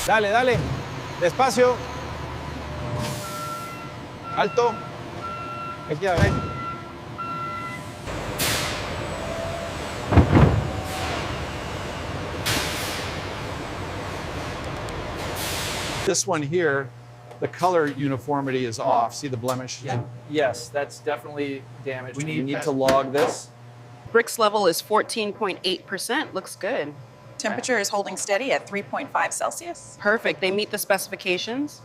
Dale, dale. Despacio. Alto. Aquí, a ver. This one here, the color uniformity is off. See the blemish? Yeah. Yes, that's definitely damaged. We need to log this. Bricks level is 14.8%. Looks good. Temperature is holding steady at 3.5 Celsius. Perfect. They meet the specifications.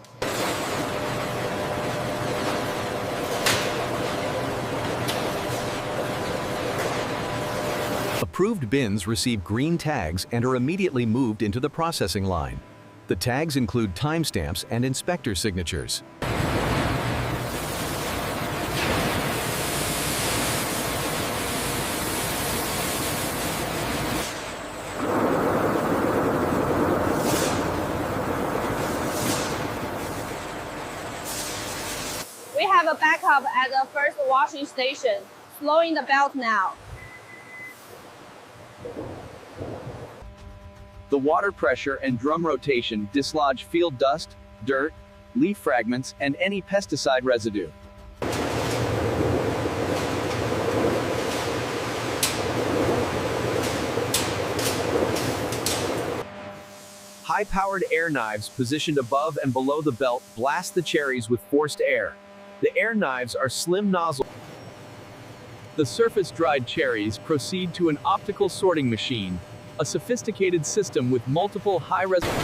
Approved bins receive green tags and are immediately moved into the processing line. The tags include timestamps and inspector signatures. We have a backup at the first washing station. Slowing the belt now. The water pressure and drum rotation dislodge field dust, dirt, leaf fragments, and any pesticide residue. High-powered air knives positioned above and below the belt blast the cherries with forced air. The air knives are slim nozzle. The surface-dried cherries proceed to an optical sorting machine, a sophisticated system with multiple high-resolution.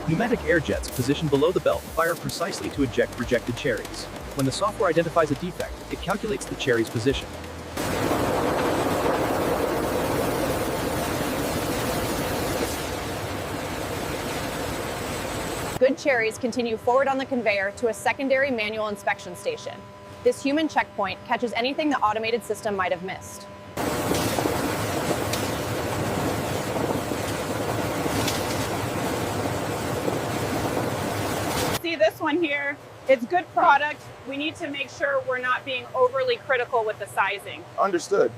Pneumatic air jets positioned below the belt fire precisely to eject rejected cherries. When the software identifies a defect, it calculates the cherry's position. Good cherries continue forward on the conveyor to a secondary manual inspection station. This human checkpoint catches anything the automated system might have missed. See this one here? It's good product. We need to make sure we're not being overly critical with the sizing. Understood.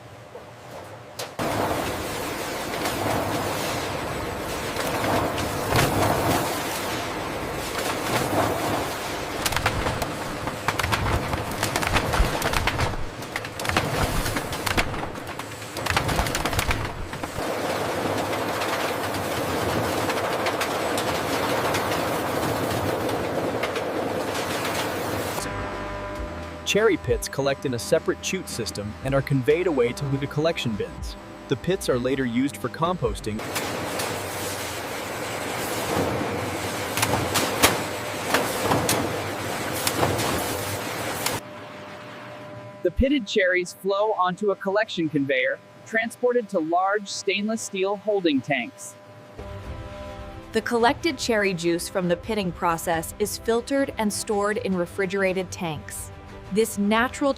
Cherry pits collect in a separate chute system and are conveyed away to the collection bins. The pits are later used for composting. The pitted cherries flow onto a collection conveyor, transported to large stainless steel holding tanks. The collected cherry juice from the pitting process is filtered and stored in refrigerated tanks. This natural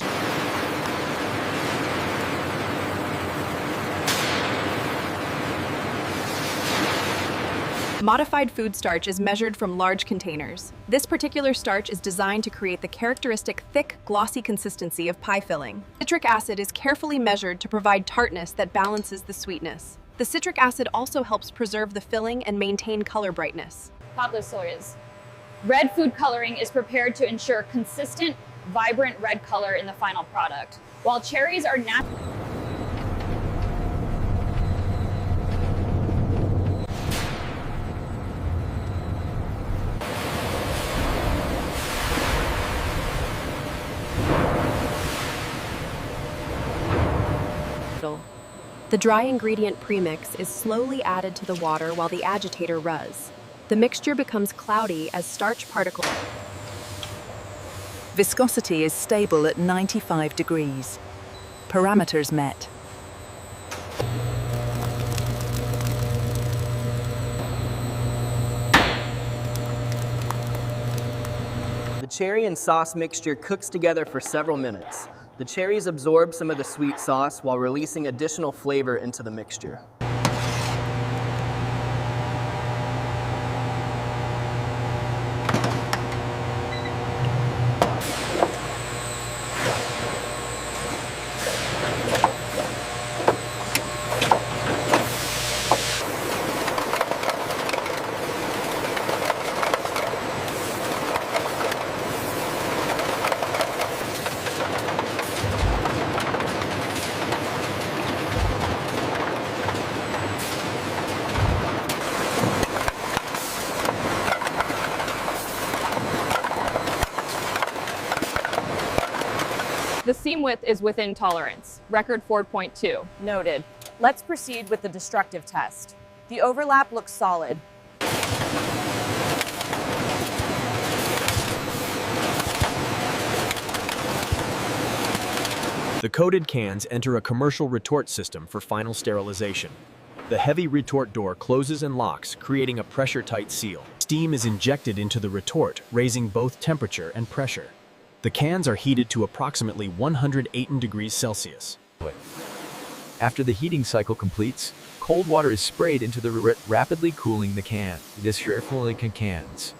Modified food starch is measured from large containers. This particular starch is designed to create the characteristic thick, glossy consistency of pie filling. Citric acid is carefully measured to provide tartness that balances the sweetness. The citric acid also helps preserve the filling and maintain color brightness. Toddler soils. Red food coloring is prepared to ensure consistent, vibrant red color in the final product. While cherries are natural. The dry ingredient premix is slowly added to the water while the agitator ruzz. The mixture becomes cloudy as starch particles. Viscosity is stable at 95 degrees. Parameters met. The cherry and sauce mixture cooks together for several minutes. The cherries absorb some of the sweet sauce while releasing additional flavor into the mixture. The seam width is within tolerance, record 4.2. Noted. Let's proceed with the destructive test. The overlap looks solid. The coated cans enter a commercial retort system for final sterilization. The heavy retort door closes and locks, creating a pressure-tight seal. Steam is injected into the retort, raising both temperature and pressure. The cans are heated to approximately 108 degrees Celsius. After the heating cycle completes, cold water is sprayed into the retort, rapidly cooling the can. This carefully cans.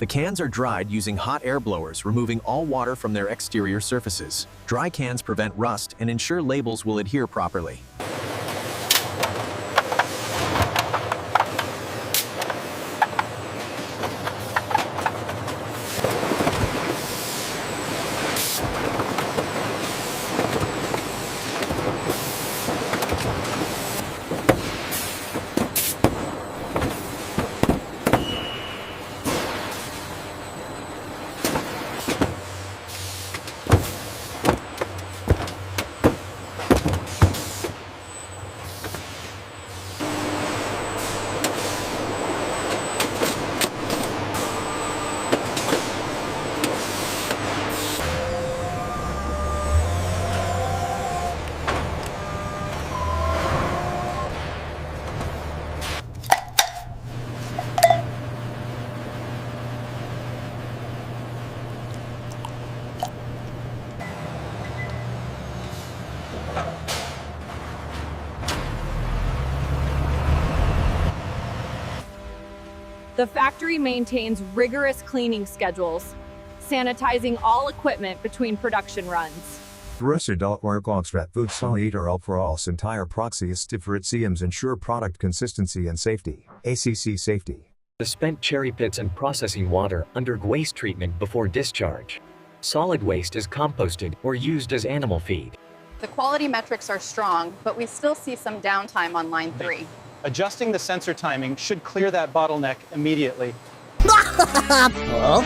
The cans are dried using hot air blowers, removing all water from their exterior surfaces. Dry cans prevent rust and ensure labels will adhere properly. The factory maintains rigorous cleaning schedules, sanitizing all equipment between production runs. Overall entire proxies differentiums ensure product consistency and safety. ACC safety. The spent cherry pits and processing water undergo waste treatment before discharge. Solid waste is composted or used as animal feed. The quality metrics are strong, but we still see some downtime on line 3. Adjusting the sensor timing should clear that bottleneck immediately. Hello?